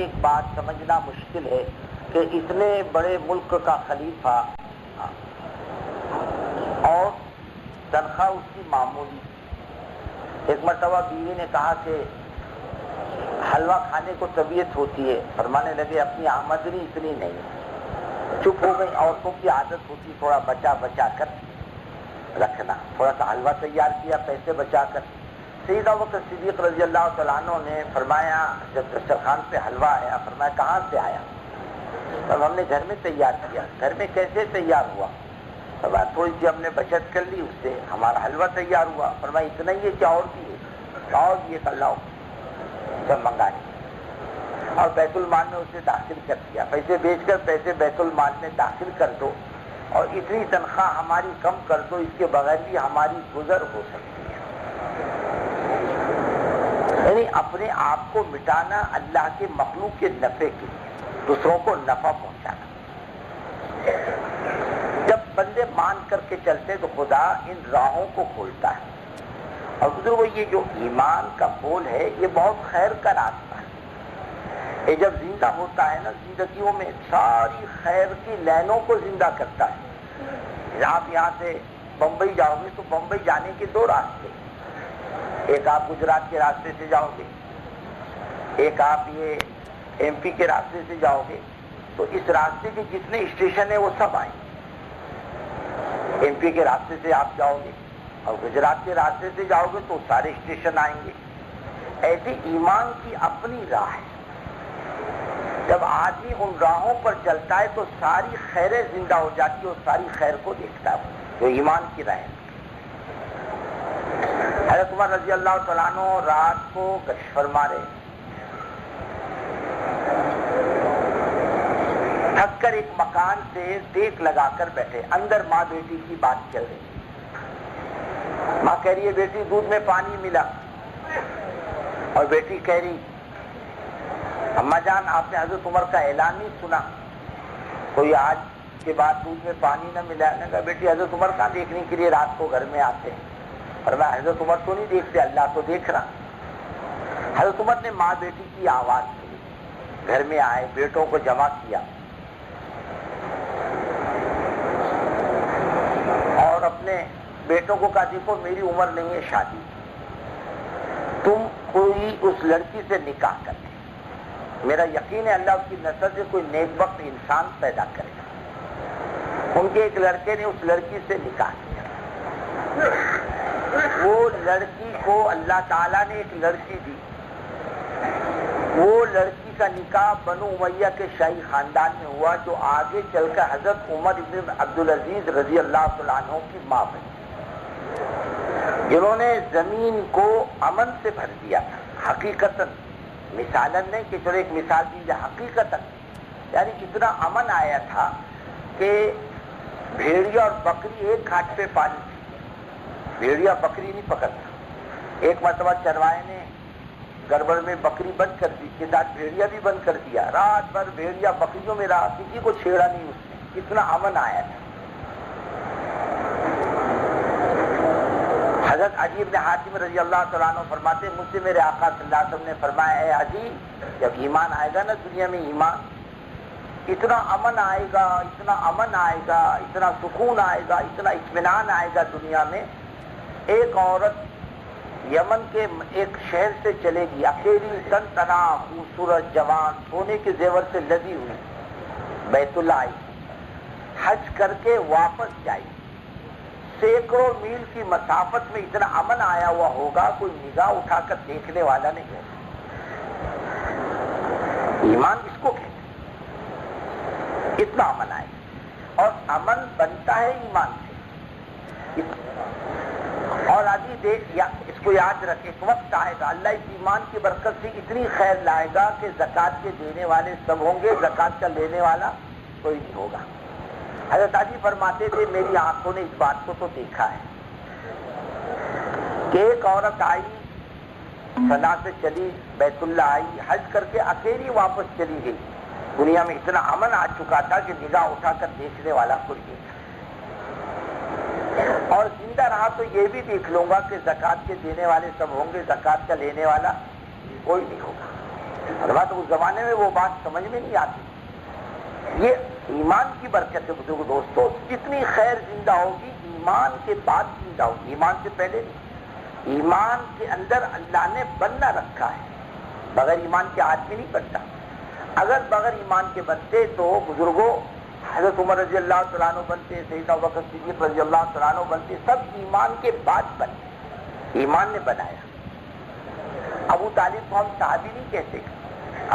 ایک بات سمجھنا مشکل ہے کہ اتنے بڑے ملک کا خلیفہ اور تنخواہ اس کی معمولی. ایک مرتبہ بیوی نے کہا کہ حلوہ کھانے کو طبیعت ہوتی ہے. فرمانے لگے اپنی آمدنی اتنی نہیں. چپ ہو گئی. عورتوں کی عادت ہوتی تھوڑا بچا بچا کر رکھنا. تھوڑا سا حلوہ تیار کیا پیسے بچا کر. سیدنا ابوبکر صدیق رضی اللہ تعالیٰ عنہ نے فرمایا جب دسترخوان پہ حلوہ آیا فرمایا کہاں سے آیا؟ تب ہم نے گھر میں تیار کیا. گھر میں کیسے تیار ہوا؟ فرمایا تھوڑی سی ہم نے بچت کر لی اس سے ہمارا حلوہ تیار ہوا. فرمایا اتنا ہی ہے کیا اور بھی ہے؟ اور بھی ایک اللہ سب منگائے اور بیت المال میں اسے داخل کر دیا. پیسے بیچ کر پیسے بیت المال میں داخل کر دو اور اتنی تنخواہ ہماری کم کر دو, اس کے بغیر بھی ہماری گزر ہو سکتی ہے. یعنی اپنے آپ کو مٹانا اللہ کے مخلوق کے نفع کے لیے, دوسروں کو نفع پہنچانا. جب بندے مان کر کے چلتے تو خدا ان راہوں کو کھولتا ہے. اور بزرگوں یہ جو ایمان کا پول ہے یہ بہت خیر کا راستہ ہے. یہ جب زندہ ہوتا ہے نا زندگیوں میں ساری خیر کی لائنوں کو زندہ کرتا ہے. آپ یہاں سے بمبئی جاؤ گے تو بمبئی جانے کے دو راستے, ایک آپ گجرات کے راستے سے جاؤ گے, ایک آپ یہ ایم پی کے راستے سے جاؤ گے. تو اس راستے کے جتنے اسٹیشن ہیں وہ سب آئیں گے. ایم پی کے راستے سے آپ جاؤ گے اور گجرات کے راستے سے جاؤ گے تو سارے اسٹیشن آئیں گے. ایسے ایمان کی اپنی راہ ہے. جب آدمی ان راہوں پر چلتا ہے تو ساری خیریں زندہ ہو جاتی ہے اور ساری خیر کو دیکھتا ہے جو ایمان کی راہ ہے. حضرت عمر رضی اللہ تعالیٰ عنہ رات کو گشت فرما رہے, تھک کر ایک مکان سے دیکھ لگا کر بیٹھے. اندر ماں بیٹی کی بات چل رہی. ماں کہہ رہی ہے بیٹی دودھ میں پانی ملا, اور بیٹی کہہ رہی اماں جان آپ نے حضرت عمر کا اعلان نہیں سنا کوئی آج کے بعد دودھ میں پانی نہ ملا؟ نے کہا بیٹی حضرت عمر کہاں دیکھنے کے لیے رات کو گھر میں آتے ہیں. فرمایا حضرت عمر تو نہیں دیکھتے, اللہ تو دیکھ رہا. حضرت عمر نے ماں بیٹی کی آواز سنی, گھر میں آئے, بیٹوں کو جمع کیا اور اپنے بیٹوں کو کہا دیکھو میری عمر نہیں ہے شادی, تم کوئی اس لڑکی سے نکاح کر لیں. میرا یقین ہے اللہ اس کی نسل سے کوئی نیک بخت انسان پیدا کرے گا. ان کے ایک لڑکے نے اس لڑکی سے نکاح کیا. وہ لڑکی کو اللہ تعالیٰ نے ایک لڑکی دی. وہ لڑکی کا نکاح بنو امیہ کے شاہی خاندان میں ہوا جو آگے چل کر حضرت عمر بن عبدالعزیز رضی اللہ تعالیٰ عنہ کی ماں بنی, جنہوں نے زمین کو امن سے بھر دیا تھا. حقیقتاً مثالاً نہیں کہ چلو ایک مثال دیجیے, حقیقتاً یعنی اتنا امن آیا تھا کہ بھیڑیا اور بکری ایک گھاٹ پہ پانی تھی. بھیڑیا بکری نہیں پکڑتا. ایک مرتبہ چروائے نے گڑبڑ میں بکری بند کر دی, کے ساتھ بھیڑیا بھی بند کر دیا. رات بھر بھیڑیا بکریوں میں رہا, کسی کو چھیڑا نہیں اس نے. اتنا امن آیا تھا. حضرت عدی بن حاتم رضی اللہ تعالیٰ عنہ فرماتے مجھ سے میرے آقا صلی اللہ علیہ وسلم نے فرمایا اے عدی جب ایمان آئے گا نا دنیا میں ایمان, اتنا امن آئے گا, اتنا امن آئے گا, اتنا سکون آئے گا, اتنا اطمینان آئے گا دنیا میں. ایک عورت یمن کے ایک شہر سے چلے گی اکیلی, تن تنا, خوبصورت, جوان, سونے کے زیور سے لدی ہوئی, بیت اللہ آئی, حج کر کے واپس جائے. سینکڑوں میل کی مسافت میں اتنا امن آیا ہوا ہوگا کوئی نگاہ اٹھا کر دیکھنے والا نہیں ہے. ایمان اس کو کہتے ہیں. اتنا امن آئے, اور امن بنتا ہے ایمان سے. اور آدمی دیکھ اس کو یاد رکھے, ایک وقت آئے گا اللہ اس ایمان کی برکت سے اتنی خیر لائے گا کہ زکوٰۃ کے دینے والے سب ہوں گے, زکوٰۃ کا لینے والا کوئی نہیں ہوگا. حضرت علی فرماتے تھے میری آنکھوں نے اس بات کو تو دیکھا ہے کہ ایک عورت آئی, صنا سے چلی, بیت اللہ آئی, حج کر کے اکیلی واپس چلی گئی. دنیا میں اتنا امن آ چکا تھا کہ نگاہ اٹھا کر دیکھنے والا کوئی نہیں تھا. اور زندہ رہا تو یہ بھی دیکھ لوں گا کہ زکوٰۃ کے دینے والے سب ہوں گے, زکوٰۃ کا لینے والا کوئی نہیں ہوگا. فرمایا تو اس زمانے میں وہ بات سمجھ میں نہیں آتی۔ یہ ایمان کی برکت ہے بزرگ دوستو، جتنی خیر زندہ ہوگی ایمان کے بعد زندہ ہوگی، ایمان سے پہلے نہیں۔ ایمان کے اندر اللہ نے بننا رکھا ہے، بغیر ایمان کے آدمی نہیں بنتا۔ اگر بغیر ایمان کے بنتے تو بزرگوں حضرت عمر رضی اللہ تعالیٰ عنہ بنتے، سیدنا ابوبکر صدیق رضی اللہ تعالیٰ عنہ بنتے، سب ایمان کے بعد بنتے، ایمان نے بنایا۔ ابو طالب کو ہم صحابی نہیں کہتے،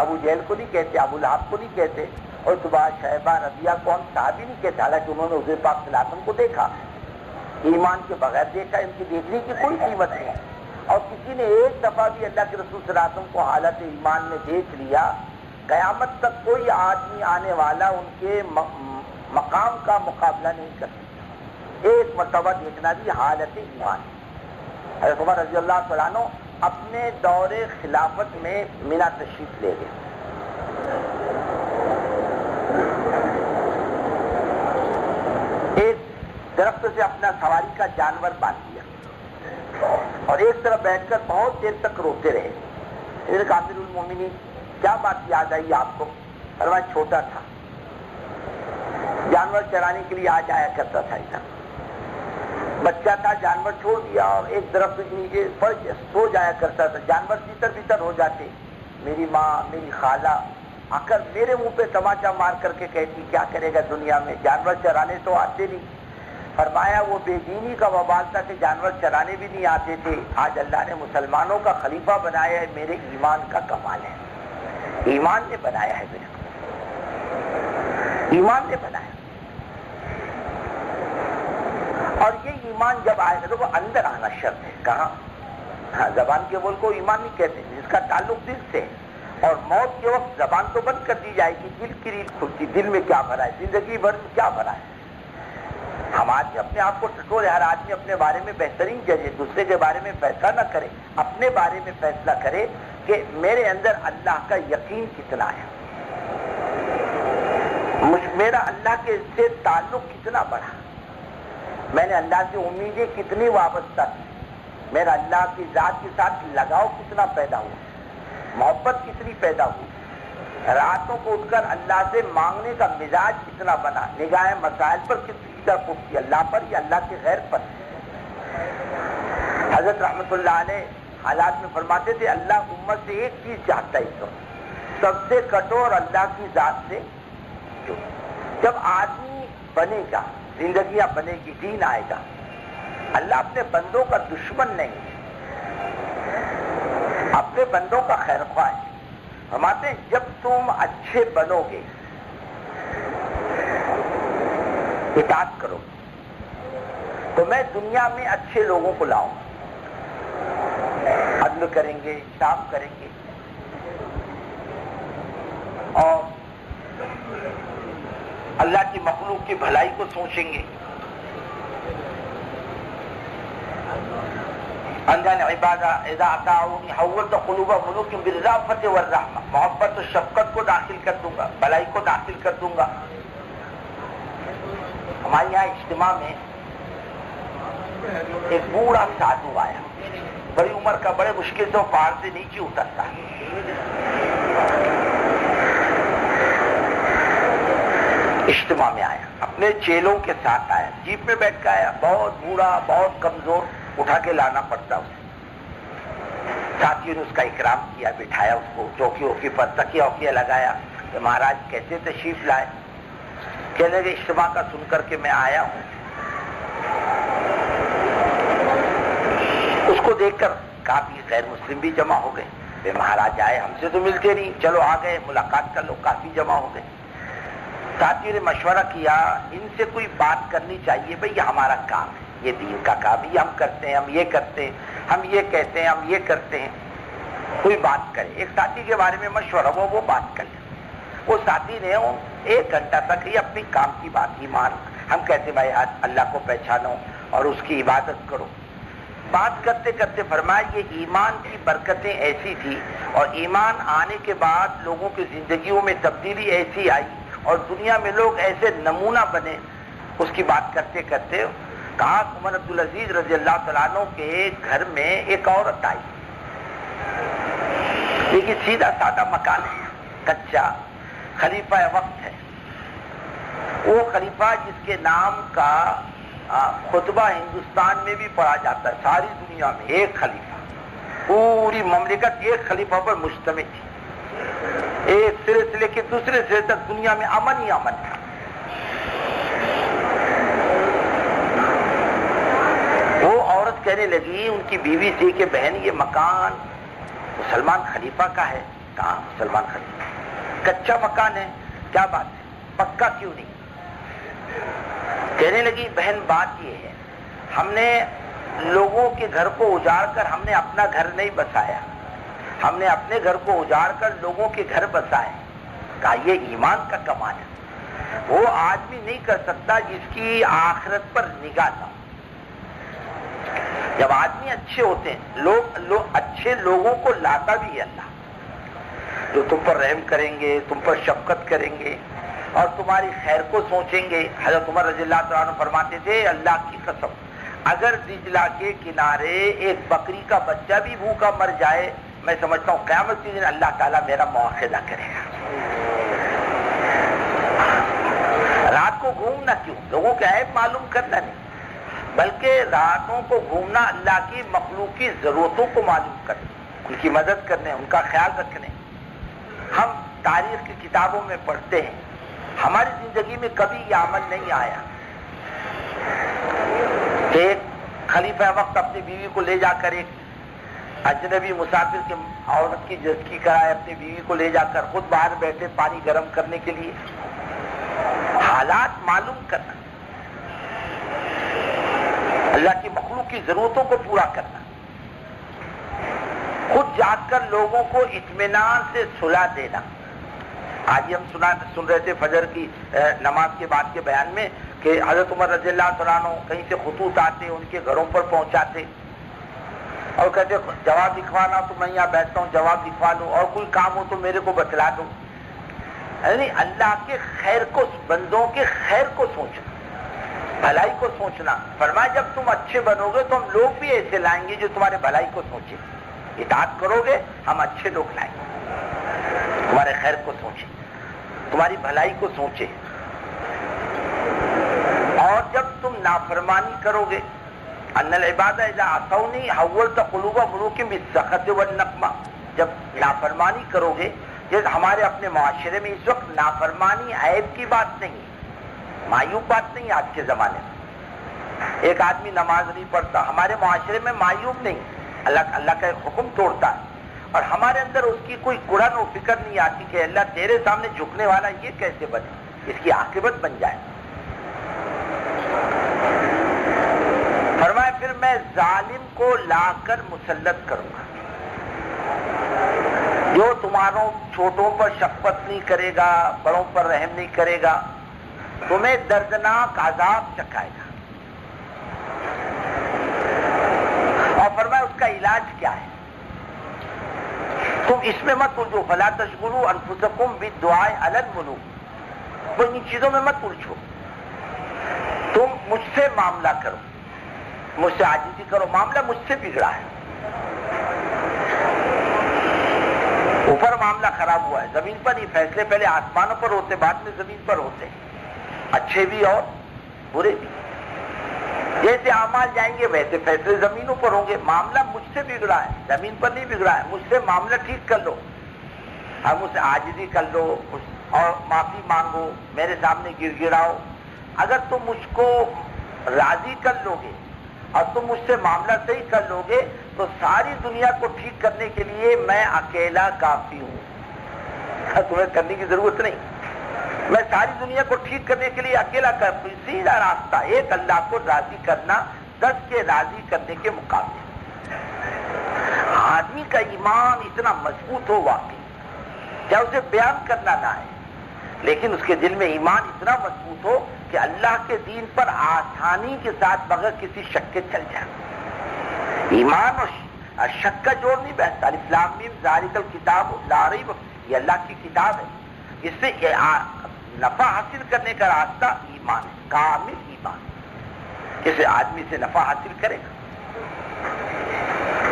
ابو جہل کو نہیں کہتے، ابو لہب کو نہیں کہتے، اور صبح شیبہ ربیہ کو ہم صحابی نہیں کہتے، حالانکہ انہوں نے حضور پاک صلی اللہ علیہ وسلم کو دیکھا، ایمان کے بغیر دیکھا، ان کی دیکھنے کی کوئی قیمت نہیں۔ اور کسی نے ایک دفعہ بھی اللہ کے رسول صلی اللہ علیہ وسلم کو حالت ایمان میں دیکھ لیا، قیامت تک کوئی آدمی آنے والا ان کے مقام کا مقابلہ نہیں کر سکتا۔ ایک مرتبہ دیکھنا بھی حالت ایمان۔ حضرت عمر رضی اللہ تعالیٰ عنہ اپنے دور خلافت میں مینا تشریف لے گئے۔ ایک درخت سے اپنا سواری کا جانور باندھ دیا اور ایک طرف بیٹھ کر بہت دیر تک روتے رہے۔ انہوں نے کہا امیر المومنین کیا بات یاد آئی آپ کو؟ فرمایا چھوٹا تھا، جانور چرانے کے لیے آ جایا کرتا تھا، بچہ تھا، جانور چھوڑ دیا اور ایک درخت کے نیچے سو جایا کرتا تھا، جانور تیتر بیتر ہو جاتے، میری ماں میری خالہ آ کر میرے منہ پہ تماچا مار کر کے کہتی کیا کرے گا دنیا میں، جانور چرانے تو آتے نہیں۔ فرمایا وہ بے دینی کا وبال تھا کہ جانور چرانے بھی نہیں آتے تھے، آج اللہ نے مسلمانوں کا خلیفہ بنایا ہے، میرے ایمان کا کمال ہے، ایمان نے بنایا ہے، میرے ایمان نے بنایا۔ اور یہ ایمان جب آئے گا تو وہ اندر آنا شرط ہے۔ کہاں؟ ہاں، زبان کے بول کو ایمان نہیں کہتے، جس کا تعلق دل سے ہے، اور موت کے وقت زبان تو بند کر دی جائے گی، دل کی ریل کھلتی، دل میں کیا بھرا ہے، زندگی بھر میں کیا بھرا ہے۔ ہم آج اپنے آپ کو ٹٹولے، ہر آدمی اپنے بارے میں بہترین ججے، دوسرے کے بارے میں فیصلہ نہ کرے، اپنے بارے میں فیصلہ کرے کہ میرے اندر اللہ کا یقین کتنا ہے، میرا اللہ کے سے تعلق کتنا بڑھا، میں نے اللہ سے امیدیں کتنی وابستہ کی، میرا اللہ کی ذات کے ساتھ لگاؤ کتنا پیدا ہوا، محبت کتنی پیدا ہوئی، راتوں کو اٹھ کر اللہ سے مانگنے کا مزاج کتنا بنا، نگاہیں مسائل پر کتنی طرف اٹھتی، اللہ پر یا اللہ کے غیر پر۔ حضرت رحمت اللہ علیہ حالات میں فرماتے تھے اللہ امت سے ایک چیز چاہتا ہے، اس وقت سب سے کٹور اللہ کی ذات سے جو، جب آدمی بنے گا، زندگیاں بنے گی، دین آئے گا، اللہ اپنے بندوں کا دشمن نہیں، اپنے بندوں کا خیر خواہ ہے۔ فرماتے ہیں جب تم اچھے بنو گے، اطاعت کرو تو میں دنیا میں اچھے لوگوں کو لاؤں، عدل کریں گے، انصاف کریں گے، اور اللہ کی مخلوق کی بھلائی کو سوچیں گے۔ اندھن عبادہ اذا اطاعونی حولت قلوب ملوک بالرأفت والرحمہ، محبت و شفقت کو داخل کر دوں گا، بھلائی کو داخل کر دوں گا۔ ہمارے یہاں اجتماع میں ایک بوڑھا سادھو آیا، بڑی عمر کا، بڑے مشکل سے وہ پہاڑ سے نیچے اترتا، اجتماع میں آیا، اپنے چیلوں کے ساتھ آیا، جیپ میں بیٹھ کے آیا، بہت بوڑھا، بہت کمزور، اٹھا کے لانا پڑتا اسے۔ ساتھیوں نے اس کا اکرام کیا، بٹھایا اس کو چوکی ووکی پر، تکیہ وکیہ لگایا کہ مہاراج کیسے تشریف لائے؟ کہنے لگے اجتماع کا سن کر کے میں آیا ہوں۔ اس کو دیکھ کر کافی غیر مسلم بھی جمع ہو گئے، مہاراج آئے، ہم سے تو ملتے نہیں، چلو آ گئے، ملاقات کر لو، کافی جمع ہو گئے۔ ساتھیوں نے مشورہ کیا ان سے کوئی بات کرنی چاہیے، بھئی یہ ہمارا کام ہے، یہ دین کا کام، یہ ہم کرتے ہیں، ہم یہ کرتے ہیں، ہم یہ کہتے ہیں، ہم یہ کرتے ہیں، کوئی بات کرے۔ ایک ساتھی کے بارے میں مشورہ وہ بات کر لے۔ وہ ساتھی نے 1 گھنٹہ تک ہی اپنی کام کی بات ہی مان، ہم کہتے بھائی اللہ کو پہچانو اور اس کی عبادت کرو۔ بات کرتے کرتے فرمایا یہ ایمان کی برکتیں ایسی تھی، اور ایمان آنے کے بعد لوگوں کی زندگیوں میں تبدیلی ایسی آئی اور دنیا میں لوگ ایسے نمونہ بنے۔ اس کی بات کرتے کرتے کہا عمر عبدالعزیز رضی اللہ تعالیٰ عنہ کے گھر میں ایک عورت آئی، لیکن سیدھا سادہ مکان ہے، کچا، خلیفہ وقت ہے، وہ خلیفہ جس کے نام کا خطبہ ہندوستان میں بھی پڑھا جاتا ہے، ساری دنیا میں ایک خلیفہ، پوری مملکت ایک خلیفہ پر مشتمل تھی، ایک سرے سے لے کے دوسرے سرے تک دنیا میں امن ہی امن تھا۔ وہ عورت کہنے لگی ان کی بیوی سے کہ بہن یہ مکان مسلمان خلیفہ کا ہے۔ کہاں مسلمان خلیفہ؟ کچا مکان ہے، کیا بات ہے، پکا کیوں نہیں؟ کہنے لگی بہن بات یہ ہے، ہم نے لوگوں کے گھر کو اجاڑ کر ہم نے اپنا گھر نہیں بسایا، ہم نے اپنے گھر کو اجاڑ کر لوگوں کے گھر بسائے۔ کہا یہ ایمان کا کمال ہے، وہ آدمی نہیں کر سکتا جس کی آخرت پر نگاہ نہ ہو۔ جب آدمی اچھے ہوتے ہیں، لوگ اچھے لوگوں کو لاتا بھی ہے اللہ، جو تم پر رحم کریں گے، تم پر شفقت کریں گے اور تمہاری خیر کو سوچیں گے۔ حضرت عمر رضی اللہ تعالیٰ عنہ فرماتے تھے اللہ کی قسم اگر دجلہ کے کنارے ایک بکری کا بچہ بھی بھوکا مر جائے، میں سمجھتا ہوں قیامت کے دن اللہ تعالیٰ میرا مواخذہ کرے گا۔ رات کو گھومنا کیوں؟ لوگوں کے عیب معلوم کرنا نہیں، بلکہ راتوں کو گھومنا اللہ کی مخلوق کی ضرورتوں کو معلوم کرنے، ان کی مدد کرنے، ان کا خیال رکھنے۔ ہم تاریخ کی کتابوں میں پڑھتے ہیں، ہماری زندگی میں کبھی یہ عمل نہیں آیا کہ ایک خلیفہ وقت اپنی بیوی کو لے جا کر ایک اجنبی مسافر کے عورت کی جزکی کرائے، اپنی بیوی کو لے جا کر خود باہر بیٹھے پانی گرم کرنے کے لیے۔ حالات معلوم کرنا، اللہ کی مخلوق کی ضرورتوں کو پورا کرنا، خود جاگ کر لوگوں کو اطمینان سے صلح دینا۔ آج ہم سن رہے تھے فجر کی نماز کے بعد کے بیان میں کہ حضرت عمر رضی اللہ تعالیٰ عنہ کہیں سے خطوط آتے، ان کے گھروں پر پہنچاتے اور کہتے جواب لکھوانا تو میں یہاں بیٹھتا ہوں، جواب لکھوا لوں، اور کوئی کام ہو تو میرے کو بتلا دو۔ یعنی اللہ کے خیر کو، بندوں کے خیر کو سوچنا، بھلائی کو سوچنا۔ فرمایا جب تم اچھے بنو گے تو ہم لوگ بھی ایسے لائیں گے جو تمہارے بھلائی کو سوچیں، اطاعت کرو گے ہم اچھے لوگ لائیں گے، تمہارے خیر کو سوچیں، تمہاری بھلائی کو سوچیں۔ اور جب تم نافرمانی کرو گے، ان العباد اذا عصونی حولت قلوب ملوکہم بالسخط والنقمہ، جب نافرمانی کرو گے، جیسے ہمارے اپنے معاشرے میں اس وقت نافرمانی عیب کی بات نہیں، معیوب بات نہیں آج کے زمانے میں۔ ایک آدمی نماز نہیں پڑھتا، ہمارے معاشرے میں معیوب نہیں، اللہ کا حکم توڑتا ہے، اور ہمارے اندر اس کی کوئی گڑن و فکر نہیں آتی کہ اللہ تیرے سامنے جھکنے والا یہ کیسے بنے، اس کی عاقبت بن جائے۔ فرمایا پھر میں ظالم کو لا کر مسلط کروں گا، جو تمہاروں چھوٹوں پر شفقت نہیں کرے گا، بڑوں پر رحم نہیں کرے گا، تمہیں دردناک عذاب چکھائے گا۔ اور فرمایا اس کا علاج کیا ہے؟ تم اس میں مت الجھو، فلا تشغلوا انفسکم بالدعاء علی الملوک، تو ان چیزوں میں مت الجھو، تم مجھ سے معاملہ کرو، مجھ سے عاجزی کرو، معاملہ مجھ سے بگڑا ہے، اوپر معاملہ خراب ہوا ہے، زمین پر نہیں، فیصلے پہلے آسمانوں پر ہوتے، بعد میں زمین پر ہوتے ہیں، اچھے بھی اور برے بھی، جیسے اعمال جائیں گے ویسے فیصلے زمینوں پر ہوں گے۔ معاملہ مجھ سے بگڑا ہے، زمین پر نہیں بگڑا ہے، مجھ سے معاملہ ٹھیک کر لو، اور مجھ سے عاجزی کر لو اور معافی مانگو، میرے سامنے گر گراؤ۔ اگر تم مجھ کو راضی کر لو گے اور تم مجھ سے معاملہ صحیح کر لو گے تو ساری دنیا کو ٹھیک کرنے کے لیے میں اکیلا کافی ہوں، تمہیں کرنے کی ضرورت نہیں، میں ساری دنیا کو ٹھیک کرنے کے لیے اکیلا کافی۔ سیدھا راستہ ایک، اللہ کو راضی کرنا 10 کے راضی کرنے کے مقابلے۔ آدمی کا ایمان اتنا مضبوط ہو واقعی، کیا اسے بیان کرنا نہ ہے، لیکن اس کے دل میں ایمان اتنا مضبوط ہو کہ اللہ کے دین پر آسانی کے ساتھ بغیر کسی شک کے چل جائے۔ ایمان اور شک کا جوڑ نہیں بیٹھتا۔ الف لام میم ذالک الکتاب لا ریب، یہ اللہ کی کتاب ہے، اس سے نفع حاصل کرنے کا راستہ ایمان ہے، کامل ایمان، کسی آدمی سے نفع حاصل کرے گا،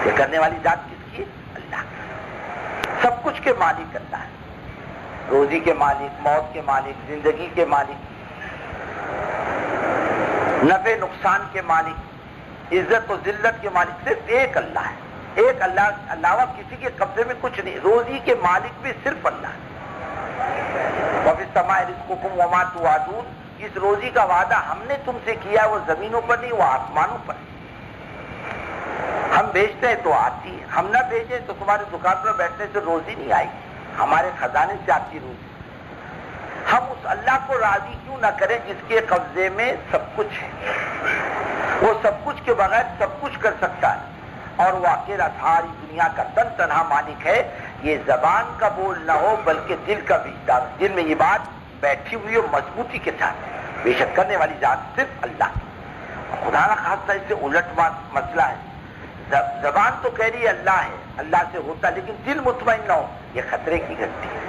یہ کرنے والی ذات کس کی ہے؟ اللہ کی۔ سب کچھ کے مالک اللہ ہے، روزی کے مالک، موت کے مالک، زندگی کے مالک، نفع نقصان کے مالک، عزت و ذلت کے مالک صرف ایک اللہ ہے۔ ایک اللہ علاوہ کسی کے قبضے میں کچھ نہیں۔ روزی کے مالک بھی صرف اللہ ہے۔ وَفِي السَّمَاءِ رِزْقُكُمْ وَمَا تُوعَدُونَ، اس روزی کا وعدہ ہم نے تم سے کیا ہے، وہ زمینوں پر نہیں، وہ آسمانوں پر۔ ہم بھیجتے ہیں تو آتی ہے، ہم نہ بھیجیں تو تمہاری دکان پر بیٹھنے سے روزی نہیں آئے گی، ہمارے خزانے سے آتی روزی۔ ہم اس اللہ کو راضی کیوں نہ کریں جس کے قبضے میں سب کچھ ہے؟ وہ سب کچھ کے بغیر سب کچھ کر سکتا ہے، اور وہ اکیلا ساری دنیا کا تنہا مالک ہے۔ یہ زبان کا بول نہ ہو بلکہ دل کا وجدان، دل میں یہ بات بیٹھی ہوئی ہو مضبوطی کے ساتھ، بے شک کرنے والی ذات صرف اللہ کی۔ خدا نہ خاصہ اس سے الٹ مسئلہ ہے، زبان تو کہہ رہی ہے اللہ ہے، اللہ سے ہوتا، لیکن دل مطمئن نہ ہو، یہ خطرے کی گھنٹی ہے۔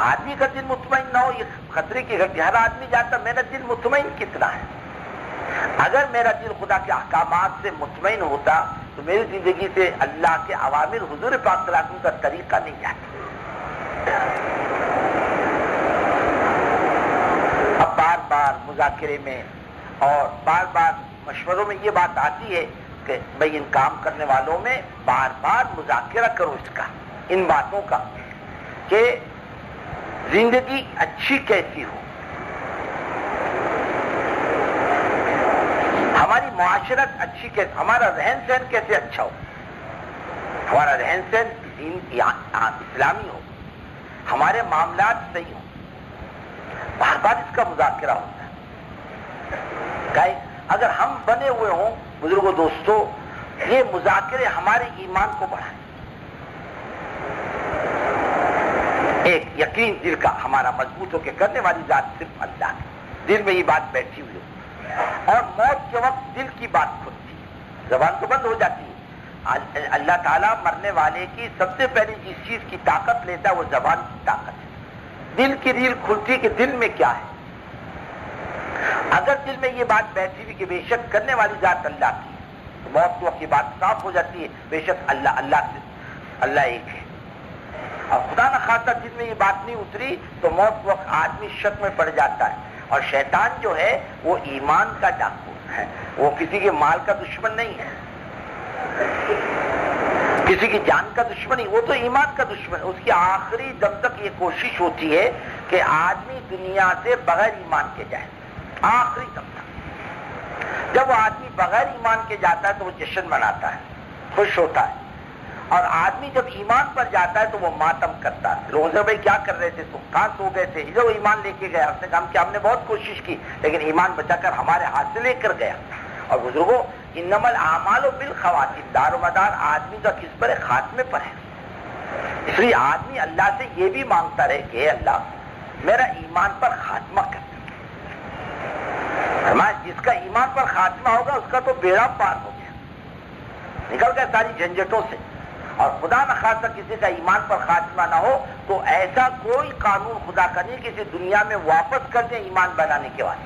آدمی کا دل مطمئن نہ ہو، یہ خطرے کی گھنٹی۔ ہر آدمی جانتا میرا دل مطمئن کتنا ہے۔ اگر میرا دل خدا کے احکامات سے مطمئن ہوتا تو میری زندگی سے اللہ کے اوامر حضور پاک صلی اللہ علیہ وسلم کا طریقہ نہیں جاتا۔ اب بار بار مذاکرے میں اور بار بار مشوروں میں یہ بات آتی ہے کہ بھئی ان کام کرنے والوں میں بار بار مذاکرہ کرو اس کا، ان باتوں کا، کہ زندگی اچھی کیسی ہو، ہماری معاشرت اچھی کیسے، ہمارا رہن سہن کیسے اچھا ہو، ہمارا رہن سہن اسلامی ہو، ہمارے معاملات صحیح ہوں۔ بار بار اس کا مذاکرہ ہوتا ہے۔ اگر ہم بنے ہوئے ہوں بزرگوں دوستوں، یہ مذاکرے ہمارے ایمان کو بڑھائیں۔ ایک یقین دل کا ہمارا مضبوط ہو کے کرنے والی ذات صرف اللہ ہے، دل میں یہ بات بیٹھی ہوئی ہو، اور موت کے وقت دل کی بات کھلتی ہے، زبان تو بند ہو جاتی ہے۔ اللہ تعالیٰ مرنے والے کی سب سے پہلے جس چیز کی طاقت لیتا ہے وہ زبان کی طاقت ہے۔ دل کی ریل کھلتی کہ دل میں کیا ہے۔ اگر دل میں یہ بات بیٹھی ہوئی کہ بے شک کرنے والی ذات اللہ کی ہے، تو موت کے وقت یہ بات صاف ہو جاتی ہے، بے شک اللہ ایک ہے۔ اور خدا نہ خاصہ دل میں یہ بات نہیں اتری تو موت کے وقت آدمی شک میں پڑ جاتا ہے۔ اور شیطان جو ہے وہ ایمان کا ڈاکو ہے، وہ کسی کے مال کا دشمن نہیں ہے، کسی کی جان کا دشمن نہیں، وہ تو ایمان کا دشمن ہے۔ اس کی آخری دم تک یہ کوشش ہوتی ہے کہ آدمی دنیا سے بغیر ایمان کے جائے، آخری دم تک۔ جب وہ آدمی بغیر ایمان کے جاتا ہے تو وہ جشن مناتا ہے، خوش ہوتا ہے، اور آدمی جب ایمان پر جاتا ہے تو وہ ماتم کرتا ہے۔ لوگوں سے بھائی کیا کر رہے تھے تم، کہاں سو گئے تھے؟ جو ایمان لے کے گیا، اس نے کہا کہ ہم نے بہت کوشش کی لیکن ایمان بچا کر ہمارے ہاتھ سے لے کر گیا۔ اور بزرگوں، انما الاعمال بالخواتیم، دار و مدار آدمی کا کس پر ہے؟ خاتمے پر ہے۔ اس لیے آدمی اللہ سے یہ بھی مانگتا رہے کہ اے اللہ میرا ایمان پر خاتمہ کر۔ جس کا ایمان پر خاتمہ ہوگا اس کا تو بیڑا پار ہو گیا، نکل گیا ساری جھنجھٹوں سے۔ اور خدا نہ خاصہ کسی کا ایمان پر خاتمہ نہ ہو تو ایسا کوئی قانون خدا کا نہیں کسی دنیا میں واپس کر دیں ایمان بنانے کے بعد۔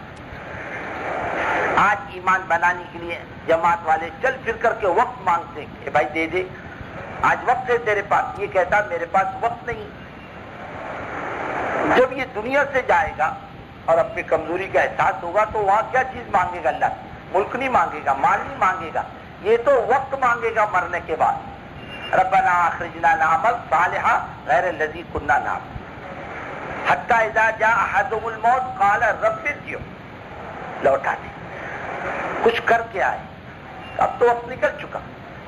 آج ایمان بنانے کے لیے جماعت والے چل پھر کر کے وقت مانگتے ہیں کہ بھائی دے دے، آج وقت ہے تیرے پاس، یہ کہتا میرے پاس وقت نہیں۔ جب یہ دنیا سے جائے گا اور اپنی کمزوری کا احساس ہوگا تو وہاں کیا چیز مانگے گا؟ اللہ سے ملک نہیں مانگے گا، مال نہیں مانگے گا، یہ تو وقت مانگے گا مرنے کے بعد۔ ربنا اخرجنا نعمل صالحا غیر الذی كنا نعمل حتی اذا جاء احدهم الموت قال رب ارجعون، لوٹا دے، کچھ کر کے آئے۔ اب تو وقت نکل چکا۔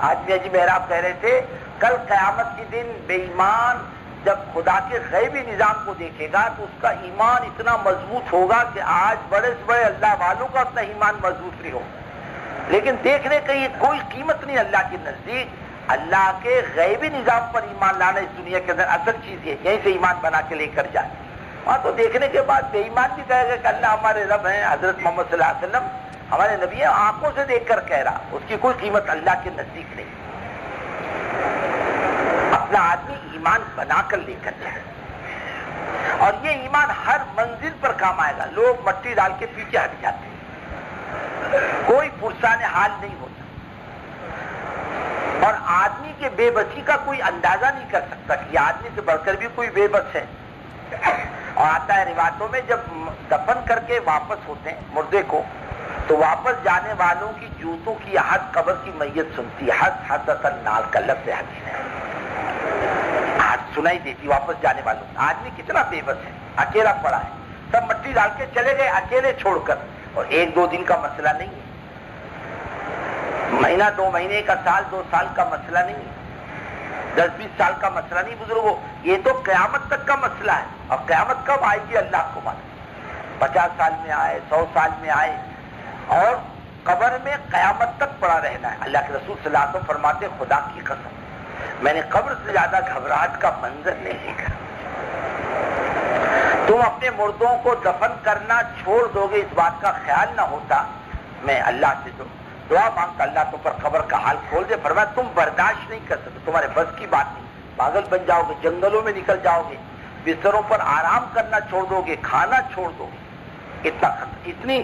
آج بھی حاجی محراب کہہ رہے تھے کل قیامت کے دن بے ایمان جب خدا کے غیبی نظام کو دیکھے گا تو اس کا ایمان اتنا مضبوط ہوگا کہ آج بڑے سے بڑے اللہ والوں کا اپنا ایمان مضبوط نہیں ہوگا، لیکن دیکھنے کی کوئی قیمت نہیں اللہ کے نزدیک۔ اللہ کے غیبی نظام پر ایمان لانا اس دنیا کے اندر اصل چیز ہے، یہیں سے ایمان بنا کے لے کر جائے۔ وہاں تو دیکھنے کے بعد بے ایمان بھی کہے گا کہ اللہ ہمارے رب ہیں، حضرت محمد صلی اللہ علیہ وسلم ہمارے نبی ہیں، آنکھوں سے دیکھ کر کہہ رہا، اس کی کوئی قیمت اللہ کے نزدیک نہیں۔ اپنا آدمی ایمان بنا کر لے کر جائے، اور یہ ایمان ہر منزل پر کام آئے گا۔ لوگ مٹی ڈال کے پیچھے ہٹ جاتے ہیں، کوئی پرسان حال نہیں ہوتا۔ اور آدمی کے بے بسی کا کوئی اندازہ نہیں کر سکتا کہ یہ آدمی سے بڑھ کر بھی کوئی بے بس ہے. اور آتا ہے روایتوں میں جب دفن کر کے واپس ہوتے ہیں مردے کو تو واپس جانے والوں کی جوتوں کی آہٹ قبر کی میت سنتی ہے. حدث النال کا لفظ حدیث ہے. آہٹ سنائی دیتی واپس جانے والوں. آدمی کتنا بے بس ہے, اکیلا پڑا ہے, سب مٹی ڈال کے چلے گئے اکیلے چھوڑ کر. اور 1-2 دن کا مسئلہ نہیں ہے, مہینہ 2 مہینے کا, سال 2 سال کا مسئلہ نہیں ہے, 10-20 سال کا مسئلہ نہیں بزرگوں. یہ تو قیامت تک کا مسئلہ ہے. اور قیامت کب آئے گی اللہ کو معلوم. 50 سال میں آئے, 100 سال میں آئے, اور قبر میں قیامت تک پڑا رہنا ہے. اللہ کے رسول صلی اللہ علیہ وسلم فرماتے خدا کی قسم میں نے قبر سے زیادہ گھبراہٹ کا منظر نہیں دیکھا. تم اپنے مردوں کو دفن کرنا چھوڑ دو گے اس بات کا خیال نہ ہوتا. میں اللہ سے دعا مانگتا اللہ تم پر قبر کا حال کھول دے. فرمایا تم برداشت نہیں کر سکتے, تمہارے بس کی بات نہیں. پاگل بن جاؤ گے, جنگلوں میں نکل جاؤ گے, بستروں پر آرام کرنا چھوڑ دو گے, کھانا چھوڑ دو گے. اتنی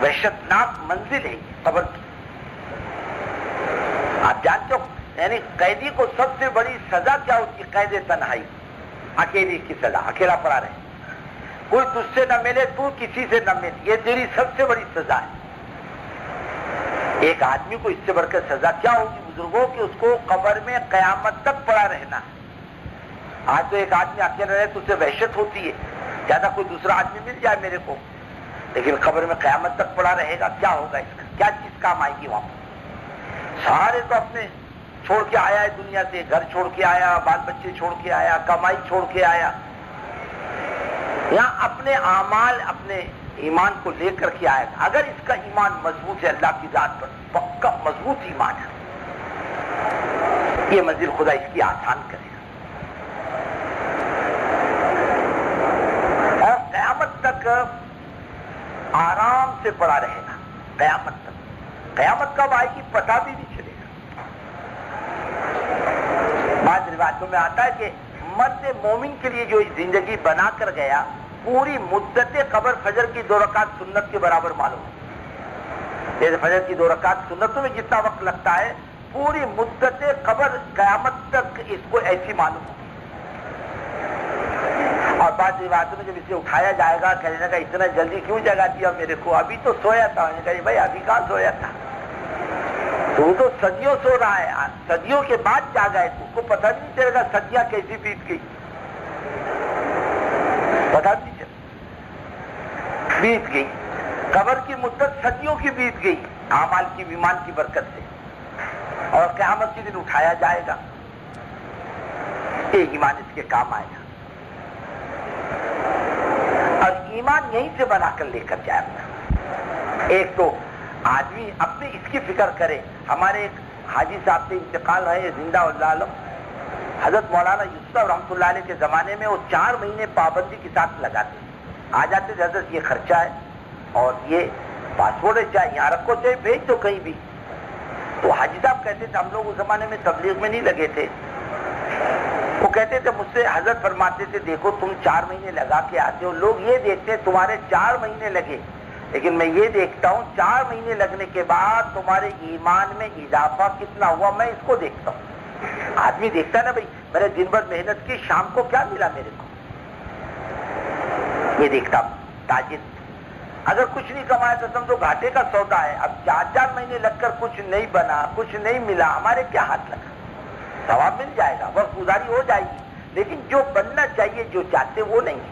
وحشتناک منزل ہے قبر کی. آپ جانتے ہو یعنی قیدی کو سب سے بڑی سزا کیا ہوتی ہے؟ قید تنہائی, اکیلی کی سزا, اکیلا پڑا رہے, کوئی تجھ سے نہ ملے, تو کسی سے نہ ملے, یہ تیری سب سے بڑی سزا ہے. ایک آدمی کو اس سے بڑھ کر سزا کیا ہوگی بزرگوں کہ اس کو قبر میں قیامت تک پڑا رہنا ہے. آج تو ایک آدمی اکیلا رہے تو اسے وحشت ہوتی ہے, زیادہ کوئی دوسرا آدمی مل جائے میرے کو, لیکن قبر میں قیامت تک پڑا رہے گا. کیا ہوگا اس کا, کیا چیز کام آئے گی وہاں پر؟ سارے تو اپنے چھوڑ کے آیا ہے دنیا سے, گھر چھوڑ کے آیا, بال بچے چھوڑ کے آیا, کمائی چھوڑ کے آیا. یہاں اپنے اعمال اپنے ایمان کو لے کر کے آئے گا. اگر اس کا ایمان مضبوط ہے اللہ کی ذات پر, پکا مضبوط ایمان ہے, یہ منزل خدا اس کی آسان کرے گا. اور قیامت تک آرام سے پڑا رہے گا. قیامت تک. قیامت کب آئے گی پتہ بھی نہیں چلے گا. بعض روایتوں میں آتا ہے کہ مرد مومن کے لیے جو زندگی بنا کر گیا پوری مدت قبر فجر کی 2 رکعت سنت کے برابر معلوم ہے. جیسے فجر کی 2 رکعت سنتوں میں جتنا وقت لگتا ہے پوری مدت قبر قیامت تک اس کو ایسی معلوم ہوگی. اور بعض روایتوں میں جب اسے اٹھایا جائے گا کہنے لگا اتنا جلدی کیوں جگا دیا میرے کو, ابھی تو سویا تھا. میں نے کہا بھائی ابھی کہاں سویا تھا, تو تو صدیوں سو رہا ہے, صدیوں کے بعد جاگا ہے, تم کو پتہ نہیں چلے گا صدیاں کیسی بیت گئی, پتہ نہیں چلا. بیت گئی قبر کی مدت صدیوں کی بیت گئی اعمال کی ایمان کی برکت سے. اور قیامت کے دن اٹھایا جائے گا, ایک ایمان اس کے کام آئے گا. اور ایمان یہیں سے بنا کر لے کر جائے گا. ایک تو آدمی اپنے اس کی فکر کرے. ہمارے ایک حاجی صاحب سے انتقال ہے زندہ اللہ علیہ, حضرت مولانا یوسف رحمۃ اللہ علیہ کے زمانے میں وہ 4 مہینے پابندی کے ساتھ لگاتے, آ جاتے تھے حضرت یہ خرچہ ہے اور یہ پاسپورٹ ہے, چاہے یہاں رکھو چاہے بھیج دو کہیں بھی. تو حاجی صاحب کہتے تھے, ہم لوگ اس زمانے میں تبلیغ میں نہیں لگے تھے, وہ کہتے تھے مجھ سے, حضرت فرماتے تھے دیکھو تم 4 مہینے لگا کے آتے ہو, لوگ یہ دیکھتے ہیں تمہارے 4 مہینے لگے, لیکن میں یہ دیکھتا ہوں 4 مہینے لگنے کے بعد تمہارے ایمان میں اضافہ کتنا ہوا, میں اس کو دیکھتا ہوں. آدمی دیکھتا ہے نا بھائی میں نے دن بھر محنت کی, شام کو کیا ملا میرے کو, یہ دیکھتا ہوں. تاجر اگر کچھ نہیں کمایا تو سمجھو گھاٹے کا سودا ہے. اب 4 مہینے لگ کر کچھ نہیں بنا, کچھ نہیں ملا, ہمارے کیا ہاتھ لگا. ثواب مل جائے گا, وقت گزاری ہو جائے گی, لیکن جو بننا چاہیے جو چاہتے وہ نہیں ہے.